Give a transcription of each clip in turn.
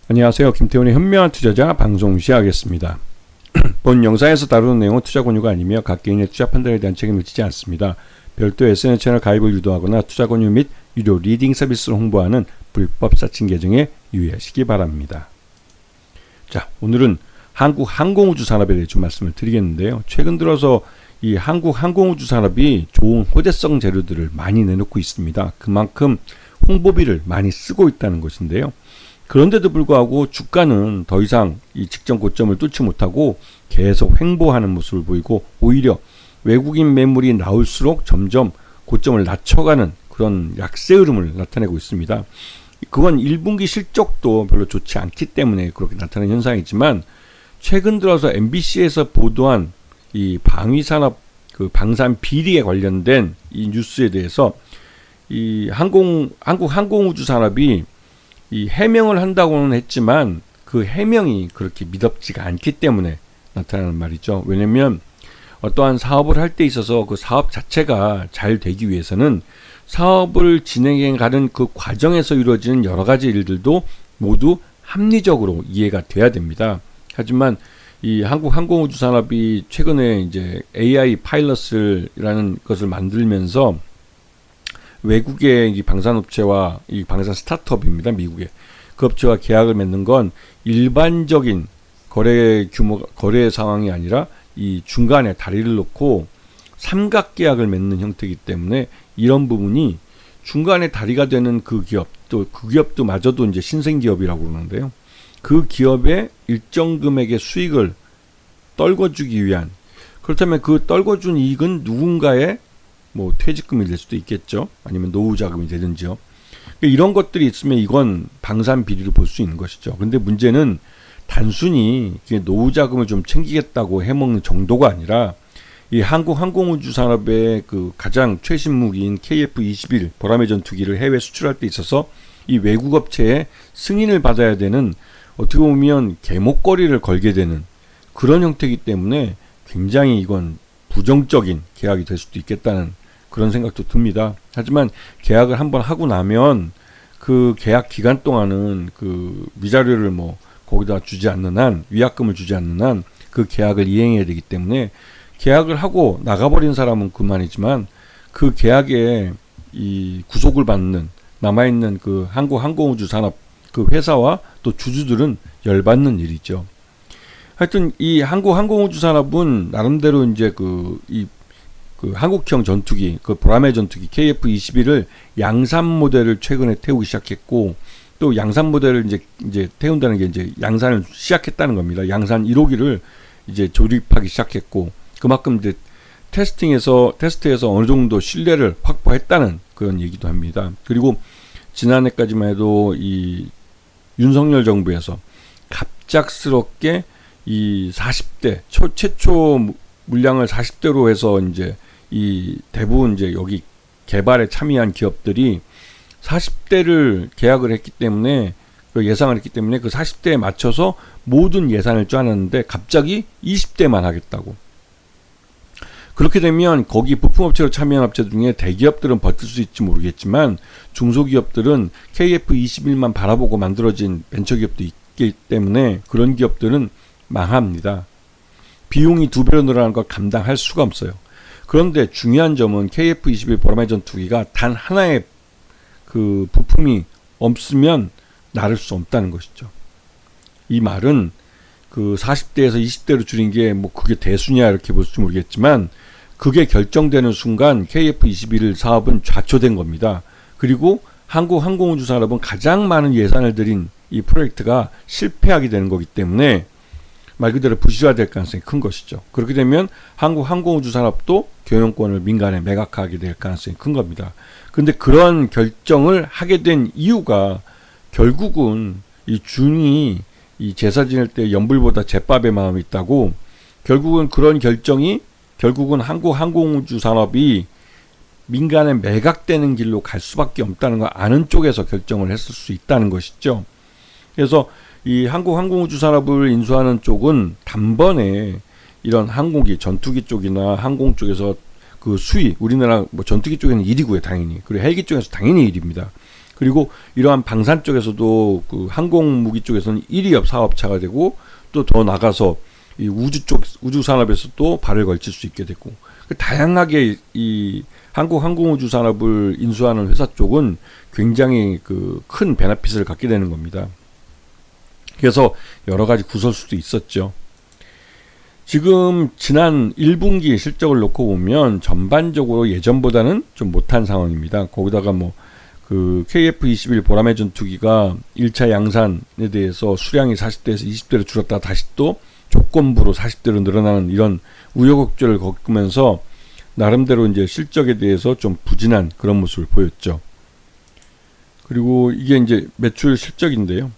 안녕하세요. 김태훈의 현명한 투자자 방송 시작하겠습니다. 본 영상에서 다루는 내용은 투자 권유가 아니며 각 개인의 투자 판단에 대한 책임을 지지 않습니다. 별도 SNS 채널 가입을 유도하거나 투자 권유 및 유료 리딩 서비스를 홍보하는 불법 사칭 계정에 유의하시기 바랍니다. 자, 오늘은 한국 항공우주 산업에 대해 좀 말씀을 드리겠는데요. 최근 들어서 이 한국 항공우주 산업이 좋은 호재성 재료들을 많이 내놓고 있습니다. 그만큼 홍보비를 많이 쓰고 있다는 것인데요. 그런데도 불구하고 주가는 더 이상 이 직전 고점을 뚫지 못하고 계속 횡보하는 모습을 보이고, 오히려 외국인 매물이 나올수록 점점 고점을 낮춰가는 그런 약세 흐름을 나타내고 있습니다. 그건 1분기 실적도 별로 좋지 않기 때문에 그렇게 나타나는 현상이지만, 최근 들어서 MBC에서 보도한 이 방위산업 그 방산 비리에 관련된 이 뉴스에 대해서 이 한국 항공우주 산업이 이 해명을 한다고는 했지만 그 해명이 그렇게 미덥지가 않기 때문에 나타나는 말이죠. 왜냐면 어떠한 사업을 할 때 있어서 그 사업 자체가 잘 되기 위해서는 사업을 진행해 가는 그 과정에서 이루어지는 여러 가지 일들도 모두 합리적으로 이해가 돼야 됩니다. 하지만 이 한국 항공우주 산업이 최근에 이제 AI 파일럿이라는 것을 만들면서 외국의 이 방산업체와 이 방산 스타트업입니다. 미국의 그 업체와 계약을 맺는 건 일반적인 거래 상황이 아니라 이 중간에 다리를 놓고 삼각 계약을 맺는 형태이기 때문에 이런 부분이 중간에 다리가 되는 그 기업, 또 그 기업도 마저도 이제 신생 기업이라고 그러는데요. 그 기업의 일정 금액의 수익을 떨궈주기 위한, 그렇다면 그 떨궈준 이익은 누군가의 뭐 퇴직금이 될 수도 있겠죠. 아니면 노후 자금이 되든지요. 이런 것들이 있으면 이건 방산 비리로 볼 수 있는 것이죠. 근데 문제는 단순히 노후 자금을 좀 챙기겠다고 해먹는 정도가 아니라, 이 한국 항공우주 산업의 그 가장 최신 무기인 KF-21 보라매 전투기를 해외 수출할 때 있어서 이 외국 업체의 승인을 받아야 되는, 어떻게 보면 개목걸이를 걸게 되는 그런 형태이기 때문에 굉장히 이건 부정적인 계약이 될 수도 있겠다는 그런 생각도 듭니다. 하지만 계약을 한번 하고 나면 그 계약 기간 동안은 그 위자료를 뭐 거기다 주지 않는 한, 위약금을 주지 않는 한 그 계약을 이행해야 되기 때문에, 계약을 하고 나가버린 사람은 그만이지만 그 계약에 이 구속을 받는 남아있는 그 한국 항공우주 산업 그 회사와 또 주주들은 열받는 일이죠. 하여튼 이 한국 항공우주 산업은 나름대로 이제 그 한국형 전투기, 그 보라매 전투기 KF-21을 양산 모델을 최근에 태우기 시작했고, 또 양산 모델을 이제 태운다는 게 이제 양산을 시작했다는 겁니다. 양산 1호기를 이제 조립하기 시작했고, 그만큼 이제 테스트에서 어느 정도 신뢰를 확보했다는 그런 얘기도 합니다. 그리고 지난해까지만 해도 이 윤석열 정부에서 갑작스럽게 이 40대 최초 물량을 40대로 해서 이제 이 대부분 이제 여기 개발에 참여한 기업들이 40대를 계약을 했기 때문에, 그 예상을 했기 때문에 그 40대에 맞춰서 모든 예산을 짜놨는데 갑자기 20대만 하겠다고. 그렇게 되면 거기 부품업체로 참여한 업체 중에 대기업들은 버틸 수 있을지 모르겠지만, 중소기업들은 KF-21만 바라보고 만들어진 벤처기업도 있기 때문에 그런 기업들은 망합니다. 비용이 2배로 늘어나는 걸 감당할 수가 없어요. 그런데 중요한 점은 KF-21 보라매 전투기가 단 하나의 그 부품이 없으면 나를 수 없다는 것이죠. 이 말은 그 40대에서 20대로 줄인 게 뭐 그게 대수냐 이렇게 볼지 모르겠지만, 그게 결정되는 순간 KF-21 사업은 좌초된 겁니다. 그리고 한국 항공우주 산업은 가장 많은 예산을 들인 이 프로젝트가 실패하게 되는 거기 때문에 말 그대로 부실화될 가능성이 큰 것이죠. 그렇게 되면 한국 항공우주 산업도 경영권을 민간에 매각하게 될 가능성이 큰 겁니다. 그런데 그런 결정을 하게 된 이유가 결국은 이 준이 이 제사 지낼 때 연불보다 제밥의 마음이 있다고, 결국은 그런 결정이 결국은 한국 항공우주 산업이 민간에 매각되는 길로 갈 수밖에 없다는 걸 아는 쪽에서 결정을 했을 수 있다는 것이죠. 그래서 이 한국 항공우주 산업을 인수하는 쪽은 단번에 이런 항공기, 전투기 쪽이나 항공 쪽에서 그 수위, 우리나라 뭐 전투기 쪽에는 1위고요, 당연히. 그리고 헬기 쪽에서 당연히 1위입니다. 그리고 이러한 방산 쪽에서도 그 항공무기 쪽에서는 1위업 사업차가 되고 또 더 나가서 이 우주 산업에서도 발을 걸칠 수 있게 되고 다양하게 이 한국 항공우주 산업을 인수하는 회사 쪽은 굉장히 그 큰 베네핏을 갖게 되는 겁니다. 그래서 여러 가지 구설수도 있었죠. 지금 지난 1분기 실적을 놓고 보면 전반적으로 예전보다는 좀 못한 상황입니다. 거기다가 뭐 그 KF-21 보라매 전투기가 1차 양산에 대해서 수량이 40대에서 20대로 줄었다 다시 또 조건부로 40대로 늘어나는 이런 우여곡절을 겪으면서 나름대로 이제 실적에 대해서 좀 부진한 그런 모습을 보였죠. 그리고 이게 이제 매출 실적인데요.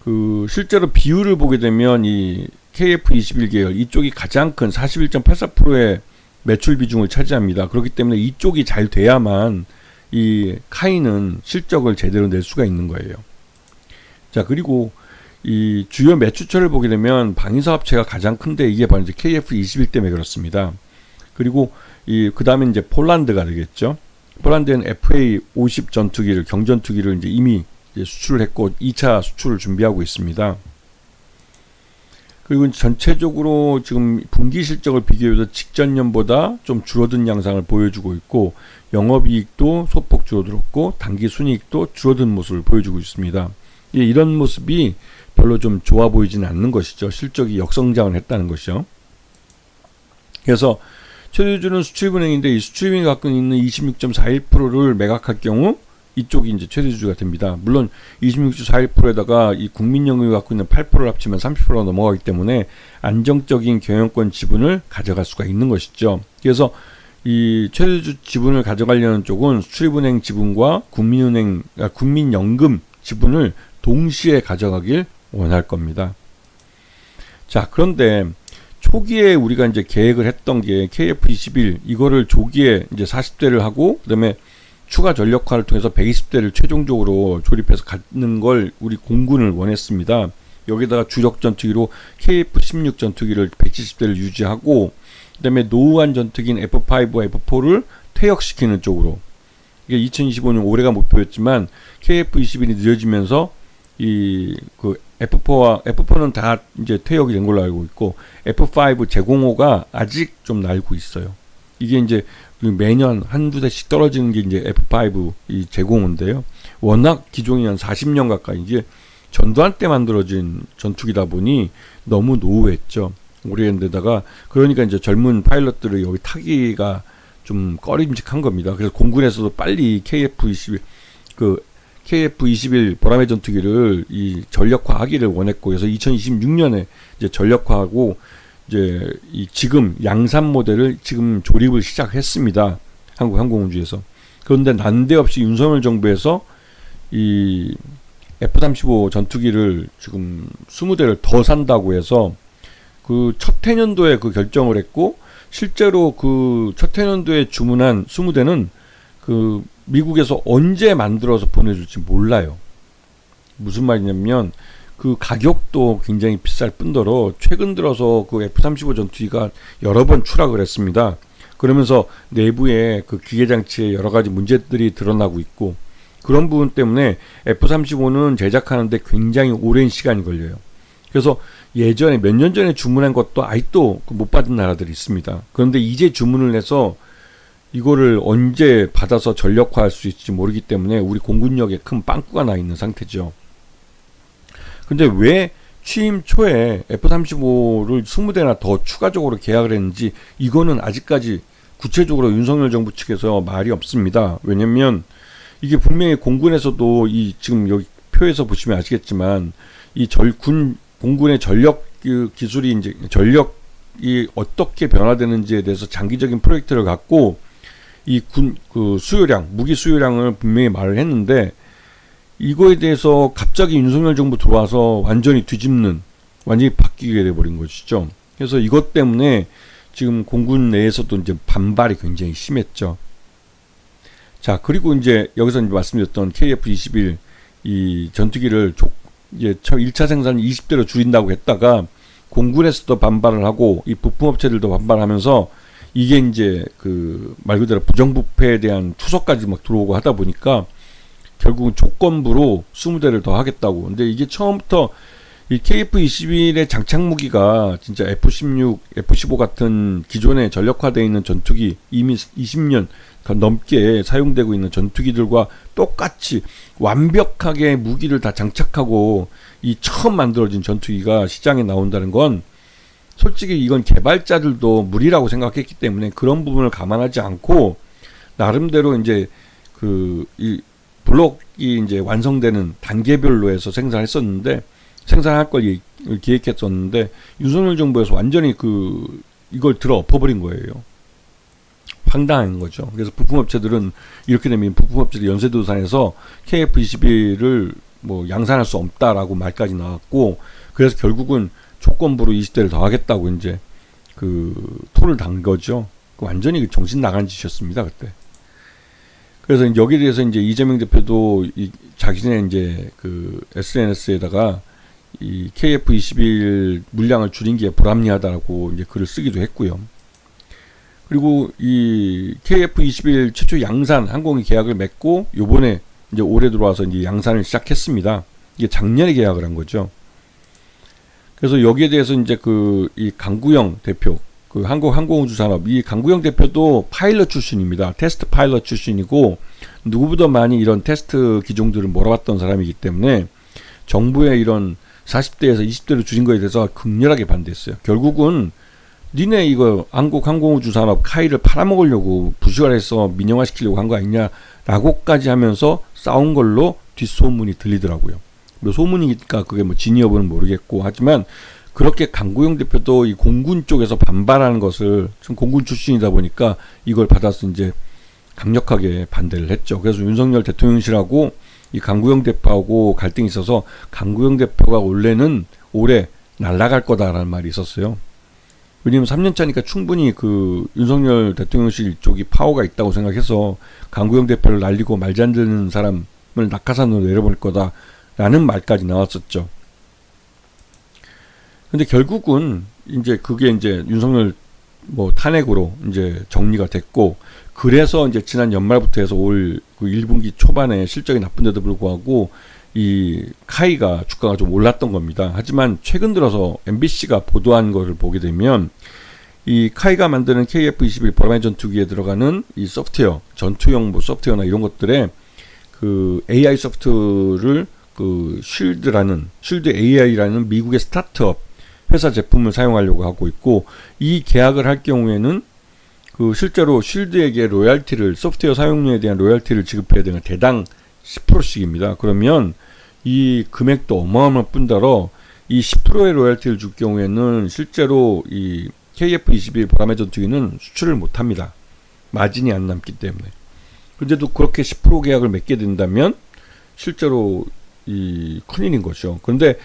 그 실제로 비율을 보게 되면 이 KF-21 계열 이쪽이 가장 큰 41.84%의 매출 비중을 차지합니다. 그렇기 때문에 이쪽이 잘 돼야만 이 카이는 실적을 제대로 낼 수가 있는 거예요. 자, 그리고 이 주요 매출처를 보게 되면 방위사업체가 가장 큰데 이게 바로 이제 KF-21 때문에 그렇습니다. 그리고 그 다음에 이제 폴란드가 되겠죠. 폴란드는 FA-50 전투기를 경전투기를 이제 이미 수출을 했고 2차 수출을 준비하고 있습니다. 그리고 전체적으로 지금 분기 실적을 비교해서 직전년보다 좀 줄어든 양상을 보여주고 있고 영업이익도 소폭 줄어들었고 당기 순이익도 줄어든 모습을 보여주고 있습니다. 이런 모습이 별로 좀 좋아 보이지는 않는 것이죠. 실적이 역성장을 했다는 것이죠. 그래서 최대주는 수출입은행인데 이 수출입은행이 갖고 있는 26.41%를 매각할 경우 이쪽이 이제 최대주주가 됩니다. 물론 26.41%에다가 이 국민연금이 갖고 있는 8%를 합치면 30%가 넘어가기 때문에 안정적인 경영권 지분을 가져갈 수가 있는 것이죠. 그래서 이 최대주 지분을 가져가려는 쪽은 수출입은행 지분과 국민연금 지분을 동시에 가져가길 원할 겁니다. 자, 그런데 초기에 우리가 이제 계획을 했던 게 KF-21 이거를 조기에 이제 40대를 하고 그다음에 추가 전력화를 통해서 120대를 최종적으로 조립해서 갖는 걸 우리 공군을 원했습니다. 여기다가 주력 전투기로 KF-16 전투기를 170대를 유지하고 그다음에 노후한 전투기인 F5와 F4를 퇴역시키는 쪽으로 이게 2025년 올해가 목표였지만 KF-21이 늦어지면서 이 그 F4는 다 이제 퇴역이 된 걸로 알고 있고 F5 제공호가 아직 좀 날고 있어요. 이게 이제 매년 한두 대씩 떨어지는 게 이제 F5 이 제공호인데요. 워낙 기종이 한 40년 가까이 이게 전두환 때 만들어진 전투기다 보니 너무 노후했죠. 오래된데다가 그러니까 이제 젊은 파일럿들을 여기 타기가 좀 꺼림직한 겁니다. 그래서 공군에서도 빨리 KF-21 보라매 전투기를 이 전력화하기를 원했고 그래서 2026년에 이제 전력화하고 이제 지금 양산 모델을 지금 조립을 시작했습니다. 한국 항공우주에서. 그런데 난데없이 윤석열 정부에서 이 F-35 전투기를 지금 20대를 더 산다고 해서 그 첫 해년도에 그 결정을 했고 실제로 그 첫 해년도에 주문한 20대는 그 미국에서 언제 만들어서 보내줄지 몰라요. 무슨 말이냐면 그 가격도 굉장히 비쌀 뿐더러 최근 들어서 그 F-35 전투기가 여러 번 추락을 했습니다. 그러면서 내부에 그 기계장치에 여러 가지 문제들이 드러나고 있고 그런 부분 때문에 F-35는 제작하는데 굉장히 오랜 시간이 걸려요. 그래서 예전에 몇 년 전에 주문한 것도 아직도 못 받은 나라들이 있습니다. 그런데 이제 주문을 해서 이거를 언제 받아서 전력화할 수 있을지 모르기 때문에 우리 공군력에 큰 빵꾸가 나 있는 상태죠. 근데 왜 취임 초에 F-35를 20대나 더 추가적으로 계약을 했는지 이거는 아직까지 구체적으로 윤석열 정부 측에서 말이 없습니다. 왜냐면 이게 분명히 공군에서도 이 지금 여기 표에서 보시면 아시겠지만 이 공군의 전력 기술이 이제 전력이 어떻게 변화되는지에 대해서 장기적인 프로젝트를 갖고 이 수요량, 무기 수요량을 분명히 말을 했는데 이거에 대해서 갑자기 윤석열 정부 들어와서 완전히 완전히 바뀌게 돼버린 것이죠. 그래서 이것 때문에 지금 공군 내에서도 이제 반발이 굉장히 심했죠. 자, 그리고 이제 여기서 이제 말씀드렸던 KF-21 이 전투기를 이제 1차 생산을 20대로 줄인다고 했다가 공군에서도 반발을 하고 이 부품업체들도 반발하면서 이게 이제 그 말 그대로 부정부패에 대한 투서까지 막 들어오고 하다 보니까 결국은 조건부로 20대를 더 하겠다고. 근데 이게 처음부터 이 KF-21의 장착 무기가 진짜 F-16, F-15 같은 기존에 전력화되어 있는 전투기, 이미 20년 넘게 사용되고 있는 전투기들과 똑같이 완벽하게 무기를 다 장착하고 이 처음 만들어진 전투기가 시장에 나온다는 건 솔직히 이건 개발자들도 무리라고 생각했기 때문에 그런 부분을 감안하지 않고 나름대로 이제 이 블록이 이제 완성되는 단계별로 해서 생산했었는데, 생산할 걸 기획했었는데 윤석열 정부에서 완전히 이걸 들어 엎어버린 거예요. 황당한 거죠. 그래서 부품업체들은 이렇게 되면 부품업체들 연쇄도산에서 KF-21을 뭐 양산할 수 없다라고 말까지 나왔고, 그래서 결국은 조건부로 20대를 더 하겠다고 이제 토를 단 거죠. 완전히 정신 나간 짓이었습니다, 그때. 그래서 여기에 대해서 이제 이재명 대표도 자기네 이제 SNS에다가 이 KF-21 물량을 줄인 게 불합리하다고 이제 글을 쓰기도 했고요. 그리고 이 KF-21 최초 양산 항공기 계약을 맺고 요번에 이제 올해 들어와서 이제 양산을 시작했습니다. 이게 작년에 계약을 한 거죠. 그래서 여기에 대해서 이제 이 강구영 대표, 한국항공우주산업, 이 강구영 대표도 파일럿 출신입니다. 테스트 파일럿 출신이고 누구보다 많이 이런 테스트 기종들을 몰아봤던 사람이기 때문에 정부의 이런 40대에서 20대로 줄인 거에 대해서 극렬하게 반대했어요. 결국은 니네 이거 한국항공우주산업 카이를 팔아먹으려고 부실화해서 민영화시키려고 한 거 아니냐라고까지 하면서 싸운 걸로 뒷소문이 들리더라고요. 소문이니까 그게 뭐 진위 여부는 모르겠고, 하지만 그렇게 강구영 대표도 이 공군 쪽에서 반발하는 것을, 좀 공군 출신이다 보니까 이걸 받아서 이제 강력하게 반대를 했죠. 그래서 윤석열 대통령실하고 이 강구영 대표하고 갈등이 있어서 강구영 대표가 올해 날아갈 거다라는 말이 있었어요. 왜냐면 3년차니까 충분히 윤석열 대통령실 쪽이 파워가 있다고 생각해서 강구영 대표를 날리고 말지 안 듣는 사람을 낙하산으로 내려버릴 거다라는 말까지 나왔었죠. 근데 결국은 이제 그게 이제 윤석열 탄핵으로 이제 정리가 됐고, 그래서 이제 지난 연말부터 해서 올 1분기 초반에 실적이 나쁜데도 불구하고 이 카이가 주가가 좀 올랐던 겁니다. 하지만 최근 들어서 MBC가 보도한 것을 보게 되면 이 카이가 만드는 KF-21 보라매 전투기에 들어가는 이 소프트웨어, 전투용 소프트웨어나 이런 것들에 AI 소프트를 쉴드 AI라는 미국의 스타트업 회사 제품을 사용하려고 하고 있고, 이 계약을 할 경우에는 실제로 쉴드에게 소프트웨어 사용료에 대한 로열티를 지급해야 되는 대당 10%씩입니다. 그러면 이 금액도 어마어마할 뿐더러 이 10%의 로열티를 줄 경우에는 실제로 이 KF-21 보라매 전투기는 수출을 못합니다. 마진이 안 남기 때문에. 근데도 그렇게 10% 계약을 맺게 된다면 실제로 이 큰일인 거죠. 그런데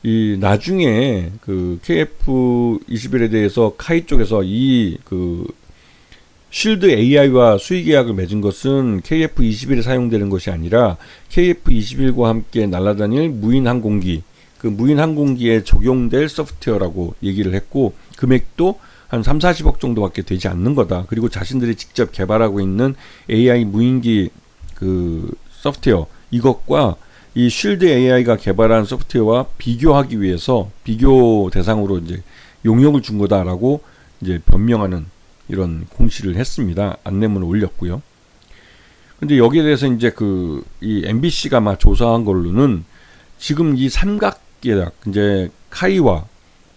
이 나중에 KF-21에 대해서 카이 쪽에서 쉴드 AI와 수의 계약을 맺은 것은 KF-21에 사용되는 것이 아니라 KF-21과 함께 날아다닐 무인 항공기, 무인 항공기에 적용될 소프트웨어라고 얘기를 했고, 금액도 한 3-40억 정도밖에 되지 않는 거다. 그리고 자신들이 직접 개발하고 있는 AI 무인기 소프트웨어, 이것과 이 쉴드 AI가 개발한 소프트웨어와 비교하기 위해서 비교 대상으로 이제 용역을 준 거다라고 이제 변명하는 이런 공시를 했습니다. 안내문을 올렸고요. 근데 여기에 대해서 이제 이 MBC가 막 조사한 걸로는 지금 이 삼각계약, 이제 카이와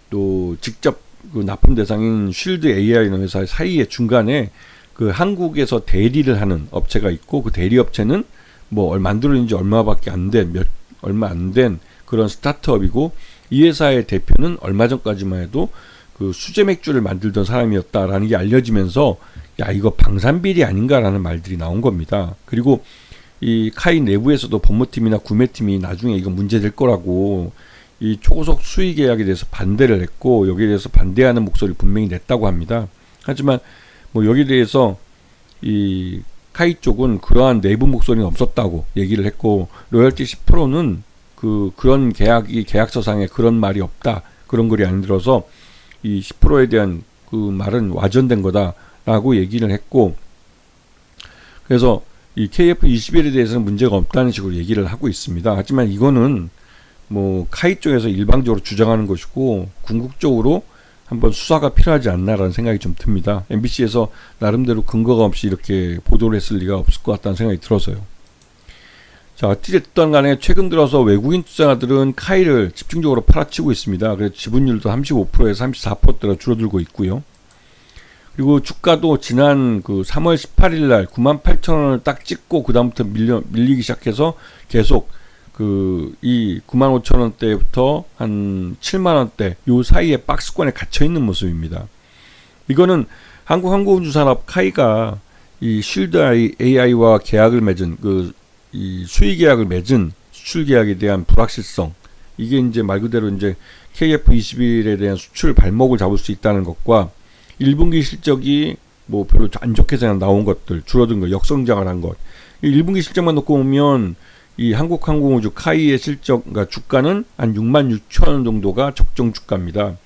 또 직접 납품 대상인 쉴드 AI라는 회사 사이에 중간에 한국에서 대리를 하는 업체가 있고, 그 대리 업체는 만들어진 지 얼마 안 된 그런 스타트업이고, 이 회사의 대표는 얼마 전까지만 해도 수제 맥주를 만들던 사람이었다라는 게 알려지면서 이거 방산비리 아닌가라는 말들이 나온 겁니다. 그리고 이 카이 내부에서도 법무팀이나 구매팀이 나중에 이거 문제될 거라고 이 초고속 수의 계약에 대해서 반대를 했고, 여기에 대해서 반대하는 목소리를 분명히 냈다고 합니다. 하지만 여기에 대해서 이 카이 쪽은 그러한 내부 목소리는 없었다고 얘기를 했고, 로열티 10%는 그런 계약서상에 그런 말이 없다, 그런 글이 안 들어서 이 10%에 대한 말은 와전된 거다라고 얘기를 했고, 그래서 이 KF-21에 대해서는 문제가 없다는 식으로 얘기를 하고 있습니다. 하지만 이거는 뭐 카이 쪽에서 일방적으로 주장하는 것이고 궁극적으로 한번 수사가 필요하지 않나라는 생각이 좀 듭니다. MBC에서 나름대로 근거가 없이 이렇게 보도를 했을 리가 없을 것 같다는 생각이 들어서요. 자, 어찌됐든 간에 최근 들어서 외국인 투자자들은 카이를 집중적으로 팔아치고 있습니다. 그래서 지분율도 35%에서 34%대로 줄어들고 있고요. 그리고 주가도 지난 그 3월 18일 날 98,000원을 딱 찍고 그다음부터 밀리기 시작해서 계속 이 95,000원대부터 한 7만원대 요 사이에 박스권에 갇혀 있는 모습입니다. 이거는 한국항공우주산업 카이가 이 쉴드 AI와 계약을 맺은 이 수의 계약을 맺은 수출 계약에 대한 불확실성, 이게 이제 말 그대로 이제 KF-21에 대한 수출 발목을 잡을 수 있다는 것과 1분기 실적이 뭐 별로 안 좋게 나온 것들, 줄어든 것, 역성장을 한 것. 1분기 실적만 놓고 보면 이 한국항공우주 카이의 실적, 그러니까 주가는 한 66,000원 정도가 적정 주가입니다.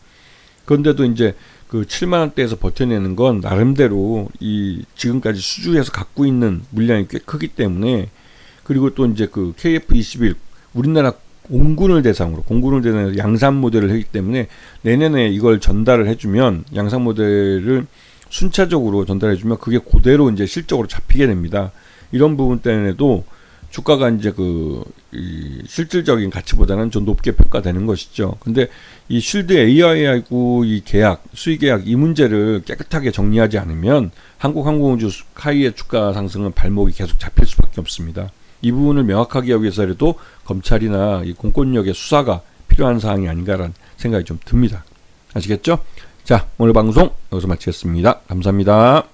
그런데도 이제 그 7만원대에서 버텨내는 건 나름대로 이 지금까지 수주해서 갖고 있는 물량이 꽤 크기 때문에, 그리고 또 이제 그 KF-21 우리나라 공군을 대상으로 양산 모델을 하기 때문에 내년에 이걸 전달을 해주면, 양산 모델을 순차적으로 전달해주면 그게 그대로 이제 실적으로 잡히게 됩니다. 이런 부분 때문에도 주가가 이제 이 실질적인 가치보다는 좀 높게 평가되는 것이죠. 근데 이 쉴드 AI하고 이 계약, 수의 계약 이 문제를 깨끗하게 정리하지 않으면 한국항공우주 카이의 주가 상승은 발목이 계속 잡힐 수밖에 없습니다. 이 부분을 명확하게 하기 위해서라도 검찰이나 이 공권력의 수사가 필요한 사항이 아닌가라는 생각이 좀 듭니다. 아시겠죠? 자, 오늘 방송 여기서 마치겠습니다. 감사합니다.